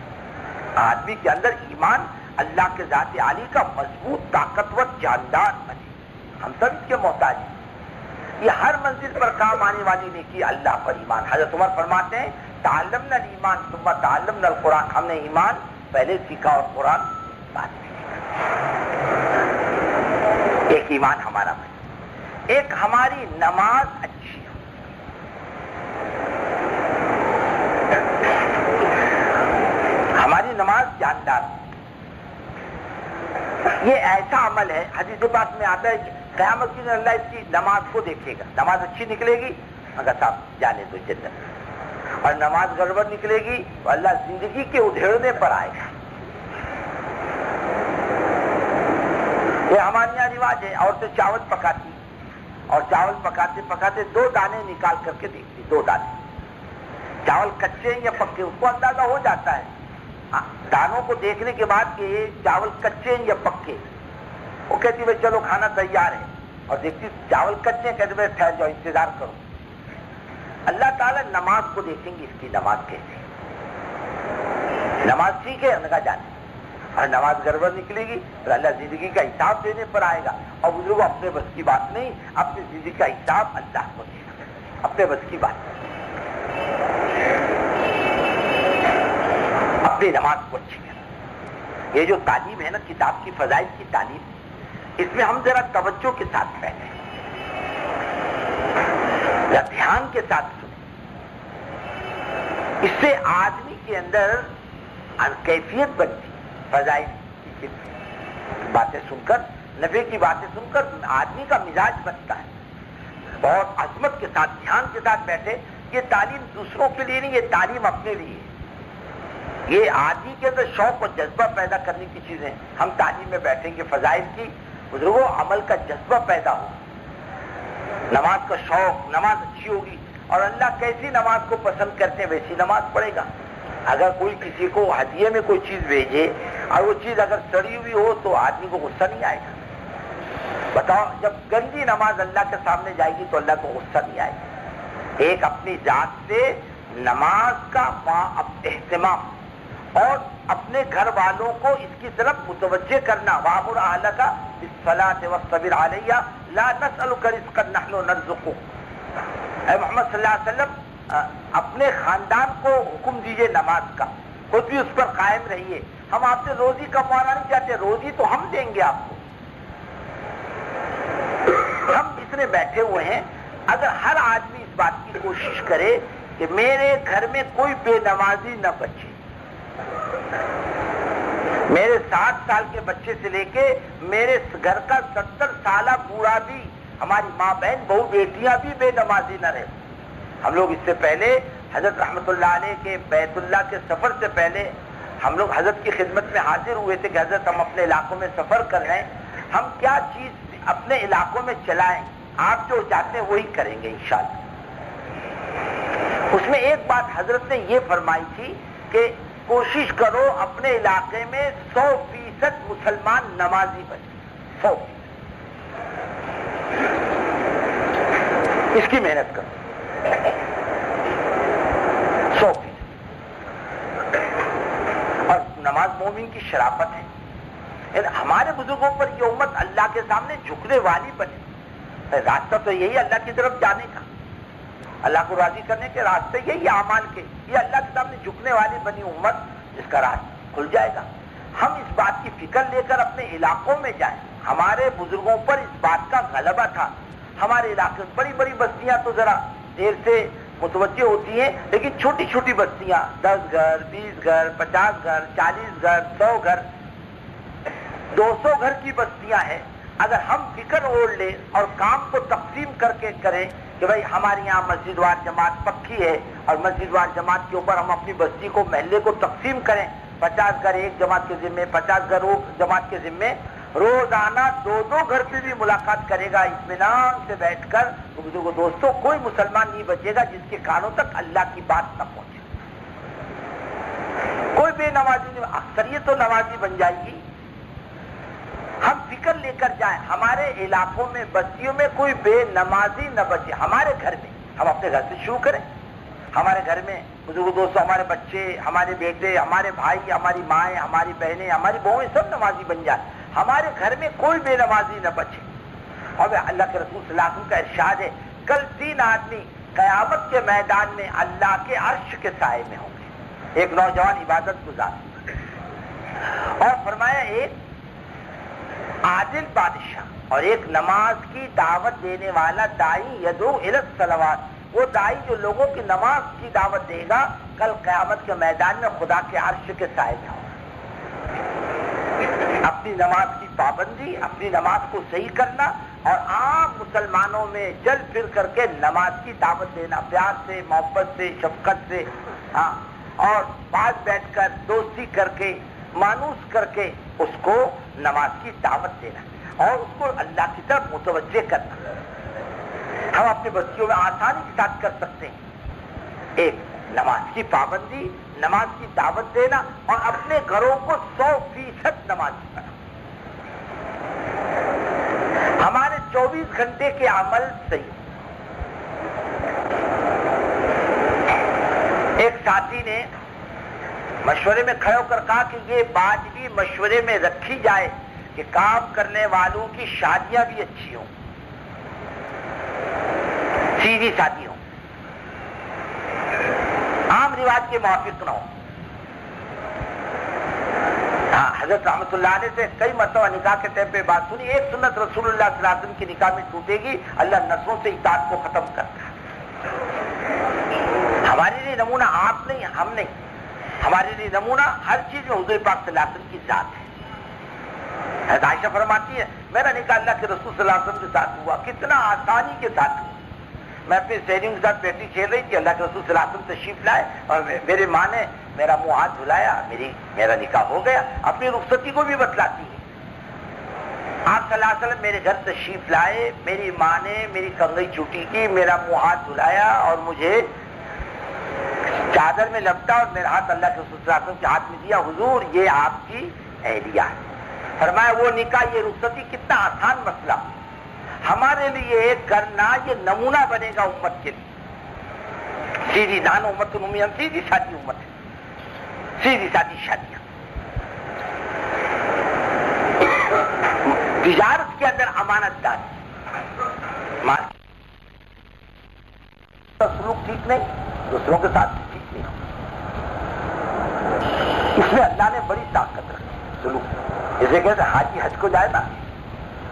آدمی کے اندر ایمان اللہ کے ذات عالی کا مضبوط طاقتور جاندار بنے. ہم سب اس کے محتاج ہیں. یہ ہر منزل پر کام آنے والی نیکی اللہ پر ایمان. حضرت عمر فرماتے ہیں تعلمنا الایمان ثم تعلمنا القرآن, ہم نے ایمان پہلے سیکھا اور قرآن بعد میں سیکھا. ایک ایمان ہمارا بنے. ایک ہماری نماز اچھی ہو. ہماری نماز جاندار. یہ ایسا عمل ہے, حدیث پاک میں آتا ہے کہ قیامت کے دن اللہ اس کی نماز کو دیکھے گا. نماز اچھی نکلے گی مگر صاحب جانے دو جنت, اور نماز گڑبڑ نکلے گی تو اللہ زندگی کے ادھیڑنے پر آئے گا. یہ ہمارے یہاں رواج ہے, عورتیں چاول پکاتی, اور چاول پکاتے پکاتے 2 دانے نکال کر کے دیکھتی، 2 دانے چاول کچے ہیں یا پکے، اس کو اندازہ ہو جاتا ہے دانوں کو دیکھنے کے بعد کہ یہ چاول کچے ہیں یا پکے. وہ کہتی بھائی چلو کھانا تیار ہے، اور دیکھتی چاول کچے ہیں، کہتے بھائی ٹھہر جاؤ انتظار کرو. اللہ تعالیٰ نماز کو دیکھیں گے، اس کی نماز کیسی نماز ٹھیک ہے ان کا جانے، اور نماز گڑبڑ نکلے گی تو اللہ زندگی کا حساب دینے پر آئے گا. اور بزرگوں اپنے بس کی بات نہیں، اپنی زندگی کا حساب اللہ کو دے گا، اپنے بس کی بات نہیں. اپنی نماز کو اچھی کریں. یہ جو تعلیم ہے نا کتاب کی فضائل کی تعلیم، اس میں ہم ذرا توجہ کے ساتھ بیٹھیں، ذرا دھیان کے ساتھ سنیں. اس سے آدمی کے اندر کیفیت بنتی. فضائل کی باتیں سن کر، نبی کی باتیں سن کر آدمی کا مزاج بنتا ہے. بہت عظمت کے ساتھ دھیان کے ساتھ بیٹھے. یہ تعلیم دوسروں کے لیے نہیں، یہ تعلیم اپنے لیے ہے. یہ آدمی کے اندر شوق اور جذبہ پیدا کرنے کی چیزیں. ہم تعلیم میں بیٹھیں گے فضائل کی، بزرگوں عمل کا جذبہ پیدا ہو، نماز کا شوق، نماز اچھی ہوگی. اور اللہ کیسی نماز کو پسند کرتے ہیں ویسی نماز پڑھے گا. اگر کوئی کسی کو ہدیے میں کوئی چیز بھیجے اور وہ چیز اگر سڑی ہوئی ہو تو آدمی کو غصہ نہیں آئے گا. بتاؤ جب گندی نماز اللہ کے سامنے جائے گی تو اللہ کو غصہ نہیں آئے گا. ایک اپنی ذات سے نماز کا اہتمام اور اپنے گھر والوں کو اس کی طرف متوجہ کرنا. وَأْمُرْ أَهْلَكَ بِالصَّلَاةِ وَاصْطَبِرْ عَلَيْهَا لَا نَسْأَلُكَ رِزْقًا نَحْنُ نَرْزُقُكَ. اے محمد صلی اللہ علیہ وسلم اپنے خاندان کو حکم دیجئے نماز کا، خود بھی اس پر قائم رہیے. ہم آپ سے روزی کموانا نہیں چاہتے، روزی تو ہم دیں گے آپ کو. ہم اس میں بیٹھے ہوئے ہیں. اگر ہر آدمی اس بات کی کوشش کرے کہ میرے گھر میں کوئی بے نمازی نہ بچے، میرے 7 سال کے بچے سے لے کے میرے گھر کا 70 سالہ بوڑھا بھی، ہماری ماں بہن بہو بیٹیاں بھی بے نمازی نہ رہے. ہم لوگ اس سے پہلے حضرت رحمت اللہ علیہ کے بیت اللہ کے سفر سے پہلے ہم لوگ حضرت کی خدمت میں حاضر ہوئے تھے کہ حضرت ہم اپنے علاقوں میں سفر کر رہے ہیں، ہم کیا چیز اپنے علاقوں میں چلائیں، آپ جو چاہتے ہیں وہی کریں گے انشاءاللہ. اس میں ایک بات حضرت نے یہ فرمائی تھی کہ کوشش کرو اپنے علاقے میں 100% مسلمان نمازی بنے. 100% اس کی محنت کرو. 100%. اور نماز مومن کی شرافت ہے. ہمارے بزرگوں پر یہ امت اللہ کے سامنے جھکنے والی بنے. راستہ تو یہی اللہ کی طرف جانے کا، اللہ کو راضی کرنے کے راستے یہی اعمال کے. یہ اللہ کے سامنے جھکنے والی بنی امت، جس کا راستہ کھل جائے گا. ہم اس بات کی فکر لے کر اپنے علاقوں میں جائیں. ہمارے بزرگوں پر اس بات کا غلبہ تھا. ہمارے علاقے میں بڑی بڑی بستیاں تو ذرا دیر سے متوجہ ہوتی ہیں، لیکن چھوٹی چھوٹی بستیاں 10 گھر 20 گھر 50 گھر 40 گھر 100 گھر 200 گھر کی بستیاں ہیں. اگر ہم فکر اوڑھ لیں اور کام کو تقسیم کر کے کریں کہ بھائی ہمارے یہاں مسجد وار جماعت پکی ہے اور مسجد وار جماعت کے اوپر ہم اپنی بستی کو محلے کو تقسیم کریں، 50 گھر ایک جماعت کے ذمے، 50 گھر جماعت کے ذمے، روزانہ 2 گھر پہ بھی ملاقات کرے گا اطمینان سے بیٹھ کر. تو بزرگوں دوستوں کوئی مسلمان نہیں بچے گا جس کے کانوں تک اللہ کی بات نہ پہنچے. کوئی بے نمازی نہیں، اکثریت تو نمازی بن جائے گی. ہم فکر لے کر جائیں ہمارے علاقوں میں بستیوں میں کوئی بے نمازی نہ بچے. ہمارے گھر میں ہم اپنے گھر سے شروع کریں. ہمارے گھر میں بزرگ دوستوں، ہمارے بچے، ہمارے بیٹے، ہمارے بھائی، ہماری مائیں، ہماری بہنیں، ہماری بہویں سب نمازی بن جائیں. ہمارے گھر میں کوئی بے نمازی نہ بچے. اور اللہ کے رسول صلی اللہ علیہ وسلم کا ارشاد ہے کل 3 آدمی قیامت کے میدان میں اللہ کے عرش کے سائے میں ہوں گے. ایک نوجوان عبادت گزار، اور فرمایا ایک عادل بادشاہ، اور ایک نماز کی دعوت دینے والا داعی یدعو الی الصلوات. وہ داعی جو لوگوں کی نماز کی دعوت دے گا کل قیامت کے میدان میں خدا کے عرش کے سائے میں ہوگا. اپنی نماز کی پابندی، اپنی نماز کو صحیح کرنا اور عام مسلمانوں میں چل پھر کر کے نماز کی دعوت دینا، پیار سے، محبت سے، شفقت سے، اور پاس بیٹھ کر دوستی کر کے، مانوس کر کے اس کو نماز کی دعوت دینا اور اس کو اللہ کی طرف متوجہ کرنا. ہم اپنی بستیوں میں آسانی کے ساتھ کر سکتے ہیں. ایک نماز کی پابندی، نماز کی دعوت دینا اور اپنے گھروں کو 100% نمازی بنا. ہمارے 24 گھنٹے کے عمل صحیح. ایک ساتھی نے مشورے میں کھڑے ہو کر کہا کہ یہ بات بھی مشورے میں رکھی جائے کہ کام کرنے والوں کی شادیاں بھی اچھی ہوں، سیدھی شادی ہوں، عام رواج کے موافق نہ ہو. حضرت رحمت اللہ علیہ سے کئی مرتبہ نکاح کے ٹائم پہ بات سنی. ایک سنت رسول اللہ صلی اللہ علیہ وسلم کی نکاح میں ٹوٹے گی، اللہ نسلوں سے اطاعت کو ختم کرتا ہے. ہمارے لیے نمونہ آپ نہیں، ہم نہیں. ہمارے لیے نمونہ ہر چیز میں حضور پاک صلی اللہ علیہ وسلم کی ذات ہے. حضرت عائشہ فرماتی ہے میرا نکاح اللہ کے رسول صلی اللہ علیہ وسلم کے ساتھ ہوا، کتنا آسانی کے ساتھ ہوا. میں اپنی سہیلیوں کے ساتھ بیٹھی کھیل رہی تھی، اللہ کے رسول صلی اللہ علیہ وسلم تشریف لائے اور میری ماں نے میرا منہ ہاتھ دھلایا، میرا نکاح ہو گیا. اپنی رخصتی کو بھی بتلاتی ہے. آپ صلی اللہ علیہ وسلم میرے گھر تشریف لائے، میری ماں نے میری کنگھی چوٹی کی، میرا منہ ہاتھ دھلایا اور مجھے چادر میں لپٹا اور میرا ہاتھ اللہ کے رسول صلی اللہ علیہ وسلم کے ہاتھ میں دیا. حضور یہ آپ کی اہلیہ ہے. فرمایا وہ نکاح، یہ رخصتی کتنا آسان مسئلہ ہمارے لیے کرنا، یہ نمونہ بنے گا امت کے لیے. سیدھی دان امت نمی، ہم سیدھی سادی امت ہے، سیدھی سادی شادیاں. تجارت کے اندر امانت داری، سلوک ٹھیک نہیں، دوسروں کے ساتھ ٹھیک نہیں. اس میں اللہ نے بڑی طاقت رکھی سلوک. جیسے کہتے ہیں حاجی حج کو جائے نا،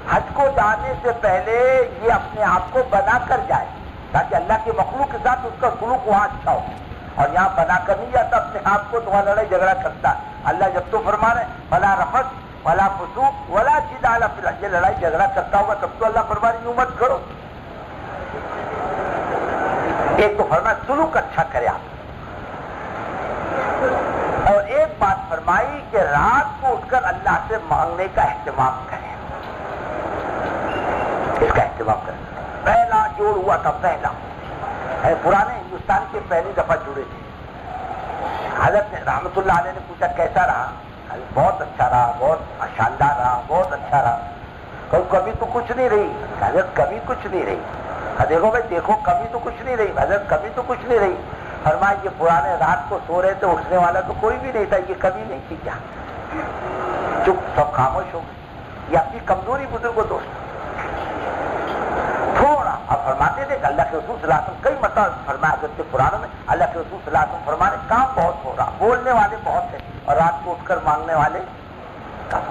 حج کو جانے سے پہلے یہ اپنے آپ کو بنا کر جائے تاکہ اللہ کے مخلوق کے ساتھ اس کا سلوک وہاں اچھا ہو. اور یہاں بنا کر نہیں جاتا اپنے آپ کو، تو وہاں لڑائی جھگڑا کرتا. اللہ جب تو فرما رہے ولا رفث ولا فسوق ولا جدال فی الحج، یہ لڑائی جھگڑا کرتا ہوگا تب تو اللہ فرما رہے یوں مت کرو. ایک تو فرمایا سلوک اچھا کرے آپ، اور ایک بات فرمائی کہ رات کو اٹھ کر اللہ سے مانگنے کا اہتمام کرے. اس کا اہتمام کریں. پہلا جوڑ ہوا تھا، پہلا پرانے ہندوستان کے پہلی دفعہ جڑے تھے. حضرت رحمت اللہ علیہ نے پوچھا کیسا رہا؟ بہت اچھا رہا، بہت شاندار رہا، بہت اچھا رہا. کبھی تو کچھ نہیں رہی. حضرت کبھی کچھ نہیں رہی. دیکھو بھائی دیکھو، کبھی تو کچھ نہیں رہی. حضرت کبھی تو کچھ نہیں رہی. فرمایا یہ پرانے رات کو سو رہے تھے، اٹھنے والا تو کوئی بھی نہیں تھا، یہ کبھی نہیں تھی. کیا چپ، سب خاموش ہو گئے. یہ اپنی کمزوری بزرگ دوست تھوڑا. اب فرماتے تھے کہ اللہ کے رسول صلی اللہ علیہ وسلم کئی مرتبہ فرمایا حضرت پرانوں میں، اللہ کے رسول صلی اللہ علیہ وسلم فرمانے کام بہت ہو رہا، بولنے والے بہت ہیں اور رات کو اٹھ کر مانگنے والے کم.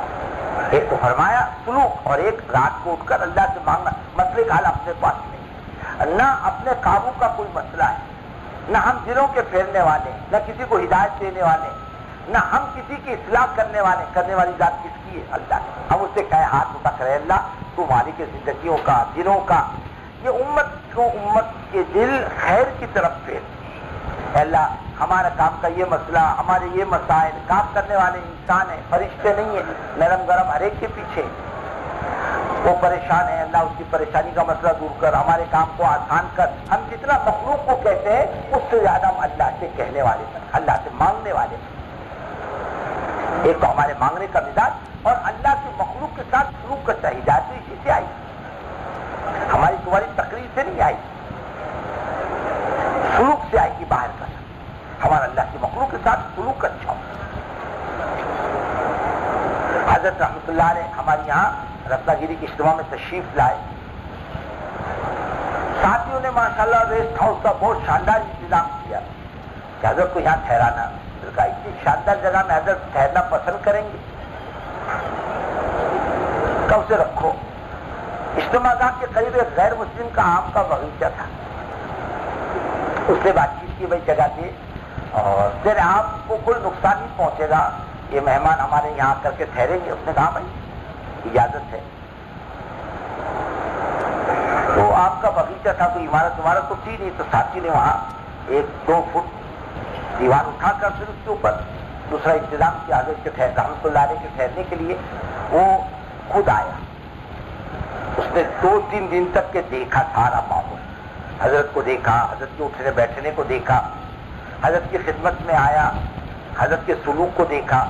ایک تو فرمایا سلوک، اور ایک رات کو اٹھ کر اللہ سے مانگنا. مسئلے کا حل اپنے پاس نہیں، نہ اپنے قابو کا کوئی مسئلہ ہے، نہ ہم دلوں کے پھیرنے والے، نہ کسی کو ہدایت دینے والے، نہ ہم کسی کی اصلاح کرنے والے. کرنے والی ذات کس کی ہے؟ اللہ. ہم اس سے کہے ہاتھ اٹھا کرے اللہ تو مالک کے زندگیوں کا، دلوں کا، یہ امت کے دل خیر کی طرف پھیر. اللہ ہمارا کام کا یہ مسئلہ، ہمارے یہ مسائل، کام کرنے والے انسان ہیں، فرشتے نہیں ہیں، نرم گرم ہر ایک کے پیچھے وہ پریشان ہے. اللہ اس کی پریشانی کا مسئلہ دور کر، ہمارے کام کو آسان کر. ہم جتنا مخلوق کو کہتے ہیں اس سے زیادہ ہم اللہ سے کہنے والے ہیں، اللہ سے مانگنے والے ہیں. ایک تو ہمارے مانگنے کا مزاج، اور اللہ کے مخلوق کے ساتھ سلوک کرتا ہے. ہدایت تو اسی سے آئی، ہماری تمہاری تقریر سے نہیں آئی، سلوک سے آئے گی باہر کا. ہمارا اللہ کے مخلوق کے ساتھ سلوک اچھا ہو. حضرت رحمت اللہ علیہ ہمارے یہاں رتنا گیری کے اجتماع میں تشریف لائے. ساتھیوں نے ماشاءاللہ ریسٹ ہاؤس کا بہت شاندار انتظام کیا کہ حضرت کو یہاں ٹھہرانا. اتنی شاندار جگہ میں حضرت ٹھہرنا پسند کریں گے؟ کب سے رکھو. اجتماع گاہ کے قریب ایک غیر مسلم کا آم کا باغیچہ تھا. اس سے بات چیت کی بھائی جگہ دے اور تیرے آپ کو کوئی نقصان نہیں پہنچے گا، یہ مہمان ہمارے یہاں آ کر کے ٹھہریں گے. اس نے کہا بھائی اجازت ہے. تو آپ کا باغیچہ تھا، کوئی عمارت تو تھی نہیں. تو ساتھی نے وہاں 1-2 فٹ دیوار اٹھا کر پھر اس کے اوپر دوسرا انتظام کیا. حضرت کے رحمت اللہ علیہ کے ٹھہرنے کے لیے وہ خود آیا. اس نے 2-3 دن تک کے دیکھا سارا ماحول. حضرت کو دیکھا، حضرت کے اٹھنے بیٹھنے کو دیکھا، حضرت کی خدمت میں آیا، حضرت کے سلوک کو دیکھا،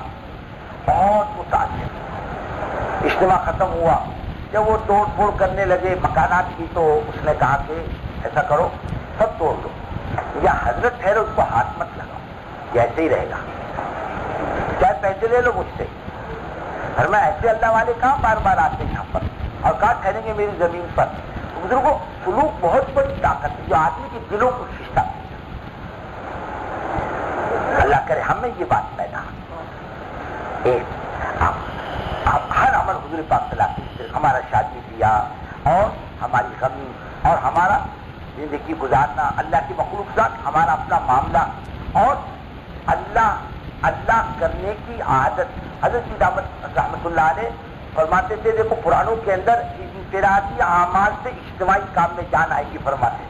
بہت متاثر۔ اجتماع ختم ہوا، جب وہ توڑ پھوڑ کرنے لگے مکانات کی تو اس نے کہا کہ ایسا کرو سب توڑ دو، یا حضرت ٹھہرے اس کو ہاتھ مت لگاؤ، یہ ایسے ہی رہے گا، چاہے پیسے لے لو مجھ سے۔ اور میں ایسے اللہ والے کہاں بار بار آتے ہیں یہاں پر اور کہاں ٹھہریں گے میری زمین پر؟ بزرگوں، سلوک بہت بڑی طاقت ہے جو آدمی کے دلوں کو کھینچتا ہے۔ اللہ کرے ہم میں یہ بات پیدا آپ ہر عمل حضور پاک صلی اللہ علیہ وسلم، ہمارا شادی بیاہ اور ہماری غمی اور ہمارا زندگی گزارنا، اللہ کی مخلوق ساتھ ہمارا اپنا معاملہ اور اللہ کرنے کی عادت۔ حضرت کی دعوت رحمۃ اللہ علیہ فرماتے تھے، دیکھو قرآنوں کے اندر انفرادی اعمال سے اجتماعی کام میں جان آئے گی، فرماتے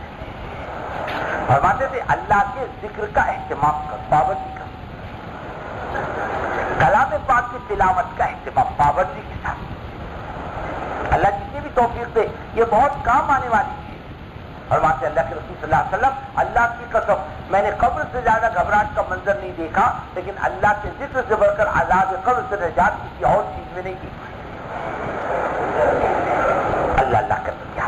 تھے اللہ کے ذکر کا اہتمام کر، پابندی کر، کلام پاک کی تلاوت کا اہتمام پابندی کے ساتھ، اللہ جتنی بھی توفیق دے یہ بہت کام آنے والی ہے۔ فرماتے اللہ کے رسول صلی اللہ علیہ وسلم، اللہ کی قسم میں نے قبر سے زیادہ گھبراہٹ کا منظر نہیں دیکھا، لیکن اللہ کے ذکر سے بڑھ کر عذاب قبر سے نجات کسی اور چیز میں نہیں کی۔ اللہ کرتے کیا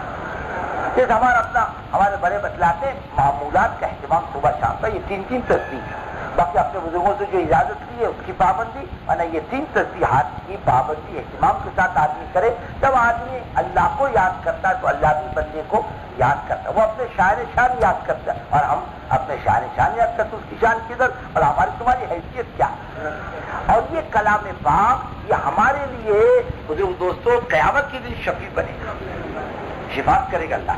جیسے ہمارے بڑے بتلاتے ہیں معمولات کا اہتمام صبح شام کا، یہ تین تسبیح ہے۔ باقی اپنے بزرگوں سے جو اجازت لی ہے اس کی پابندی، ورنہ یہ 3 تسبیحات کی پابندی اہتمام کے ساتھ آدمی کرے۔ جب آدمی اللہ کو یاد کرتا ہے تو اللہ بھی بندے کو یاد کرتا ہے، وہ اپنے شاعر شان یاد کرتا ہے، اور ہم اپنے شاعر شان یاد کرتے، اس کی شان کدھر اور ہماری تمہاری حیثیت کیا؟ اور یہ کلام پاک یہ ہمارے لیے بزرگ دوستوں قیامت کے دن شفیع بنے گا، شفاعت کرے گا اللہ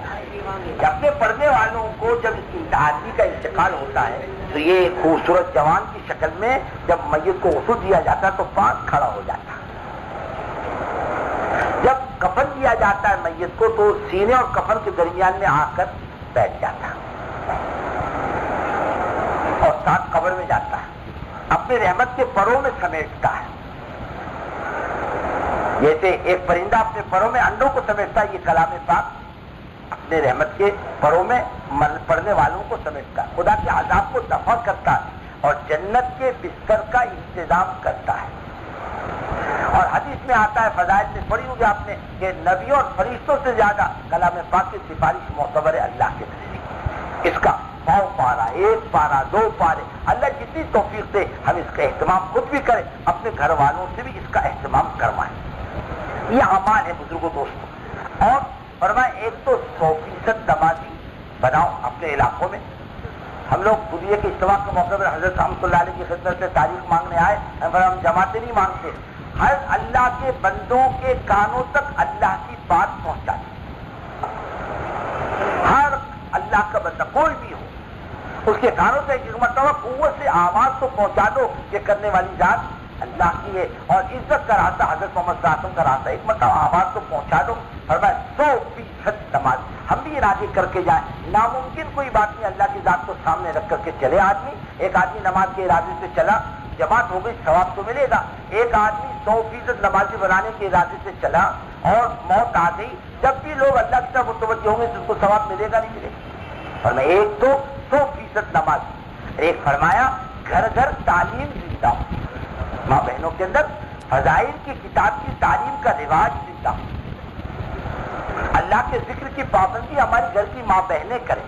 کہ اپنے پڑھنے والوں کو جب اس کی آدمی کا انتقال ہوتا ہے تو یہ خوبصورت جوان کی شکل میں جب میت کو غسل دیا جاتا ہے تو پاک کھڑا ہو جاتا ہے، جب کفن دیا جاتا ہے میت کو تو سینے اور کفن کے درمیان میں آ کر بیٹھ جاتا ہے اور ساتھ قبر میں جاتا ہے، اپنے رحمت کے پروں میں سمیٹتا ہے، جیسے ایک پرندہ اپنے پروں میں انڈوں کو سمیٹتا ہے، یہ کلام پاک اپنے رحمت کے پروں میں پڑھنے والوں کو سمیٹتا ہے، خدا کے عذاب کو دفع کرتا ہے اور جنت کے بستر کا انتظام کرتا ہے۔ اور حدیث میں آتا ہے، فضائل میں پڑھی ہوگی آپ نے، کہ نبیوں اور فرشتوں سے زیادہ کلام پاک کی سفارش معتبر ہے اللہ کے نزدیک۔ اس کا 100 پارہ، 1 پارہ، 2 پارے، اللہ جتنی توفیق دے ہم اس کا اہتمام خود بھی کریں، اپنے گھر والوں سے بھی اس کا اہتمام کروائیں۔ یہ اعمال ہے بزرگوں دوستوں۔ اور فرمائے ایک تو 100% نمازی بناؤ اپنے علاقوں میں۔ ہم لوگ خودیے کے اجتماع کے موقع پر حضرت رحمۃ اللہ علیہ کی خدمت سے تاریخ مانگنے آئے، ہم جماعتیں نہیں مانگتے، ہر اللہ کے بندوں کے کانوں تک اللہ کی بات پہنچا دیں، ہر اللہ کا بندہ کوئی بھی ہو اس کے کانوں سے ایک مرتبہ قوت سے آواز تو پہنچا دو، یہ کرنے والی ذات اللہ کی ہے اور عزت کا راستہ حضرت محمد صلی اللہ علیہ وسلم کا راستہ، ایک مرتبہ آواز تو پہنچا دو۔ فرمایا 100% نماز، ہم بھی ارادے کر کے جائیں، ناممکن کوئی بات نہیں، اللہ کی ذات کو سامنے رکھ کر کے چلے آدمی۔ ایک آدمی نماز کے ارادے سے چلا، جماعت ہو گئی، ثواب تو ملے گا۔ ایک آدمی 100% نمازی بنانے کے ارادے سے چلا اور موت آ گئی، جب بھی لوگ اللہ کی طرف متوجہ ہوں گے تو اس کو ثواب ملے گا نہیں ملے گا؟ فرمایا ایک تو 100% نماز، ایک فرمایا گھر گھر تعلیم زندہ ہو، ماں بہنوں کے اندر فضائل کی کتاب کی تعلیم کا رواج زندہ ہو، اللہ کے ذکر کی پابندی ہماری گھر کی ماں بہنیں کریں،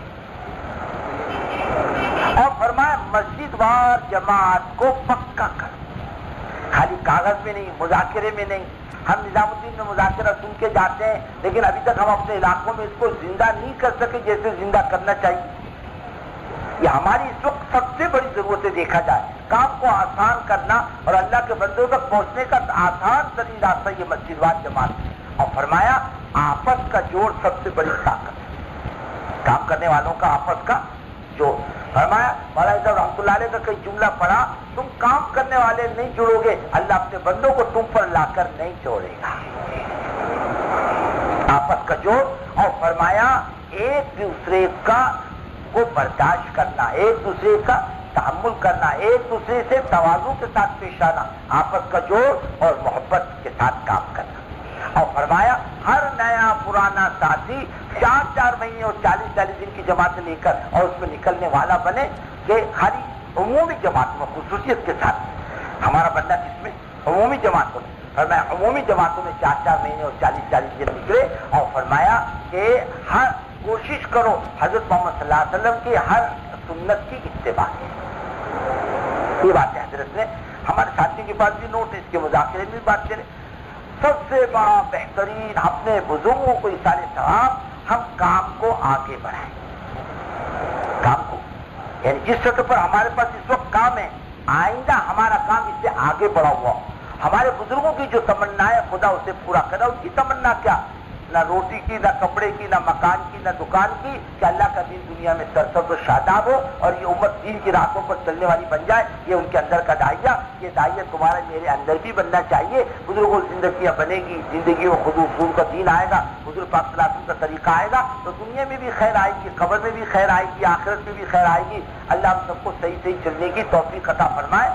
اور فرمایا مسجد وار جماعت کو پکا کر، خالی کاغذ میں نہیں، مذاکرے میں نہیں۔ ہم نظام الدین میں مذاکرہ سن کے جاتے ہیں لیکن ابھی تک ہم اپنے علاقوں میں اس کو زندہ نہیں کر سکے جیسے زندہ کرنا چاہیے۔ یہ ہماری اس وقت سب سے بڑی ضرورت ہے، دیکھا جائے کام کو آسان کرنا اور اللہ کے بندوں تک پہنچنے کا آسان ترین راستہ یہ مسجد وار جماعت۔ اور فرمایا آپس کا جوڑ سب سے بڑی طاقت ہے، کام کرنے والوں کا آپس کا جوڑ۔ فرمایا مولانا صاحب رحمۃ اللہ علیہ کا کئی جملہ پڑھا، تم کام کرنے والے نہیں جڑو گے، اللہ اپنے بندوں کو تم پر لا کر نہیں جوڑے گا، آپس کا جوڑ۔ اور فرمایا ایک دوسرے کا کو برداشت کرنا، ایک دوسرے کا تحمل کرنا، ایک دوسرے سے تواضع کے ساتھ پیش آنا، آپس کا جوڑ اور محبت کے ساتھ کام کرنا۔ اور فرمایا ہر نیا پرانا ساتھی 4 مہینے اور 40 دن کی جماعتیں لے کر اور اس میں نکلنے والا بنے کہ خالی عمومی جماعت میں خصوصیت کے ساتھ ہمارا بننا کس میں عمومی جماعتوں میں، فرمایا عمومی جماعتوں میں 4 مہینے اور 40 دن نکلے، اور فرمایا کہ ہر کوشش کرو حضرت محمد صلی اللہ علیہ وسلم کی ہر سنت کی اتباع کی۔ یہ بات ہے حضرت نے ہمارے ساتھیوں کے پاس بھی نوٹ، اس کے مذاکرے میں بھی بات کریں۔ سب سے بڑا بہترین اپنے بزرگوں کو ایصال ثواب، ہم کام کو آگے بڑھائیں، کام کو یعنی جس سطح پر ہمارے پاس اس وقت کام ہے، آئندہ ہمارا کام اس سے آگے بڑھا ہوا ہو۔ ہمارے بزرگوں کی جو تمنا ہے خدا اسے پورا کرا۔ ان کی تمنا کیا؟ نہ روٹی کی، نہ کپڑے کی، نہ مکان کی، نہ دکان کی، کہ اللہ کا دین دنیا میں سرسبز و شاداب ہو اور یہ امت دین کی راستوں پر چلنے والی بن جائے۔ یہ ان کے اندر کا داعیہ، یہ داعیہ تمہارا میرے اندر بھی بننا چاہیے۔ بزرگوں زندگیاں بنے گی، زندگی میں خود اصول کا دین آئے گا، حضور پاک صلی اللہ علیہ وسلم کا طریقہ آئے گا، تو دنیا میں بھی خیر آئے گی، قبر میں بھی خیر آئے گی، آخرت میں بھی خیر آئے گی۔ اللہ ہم سب کو صحیح چلنے کی توفیق عطا فرمائے۔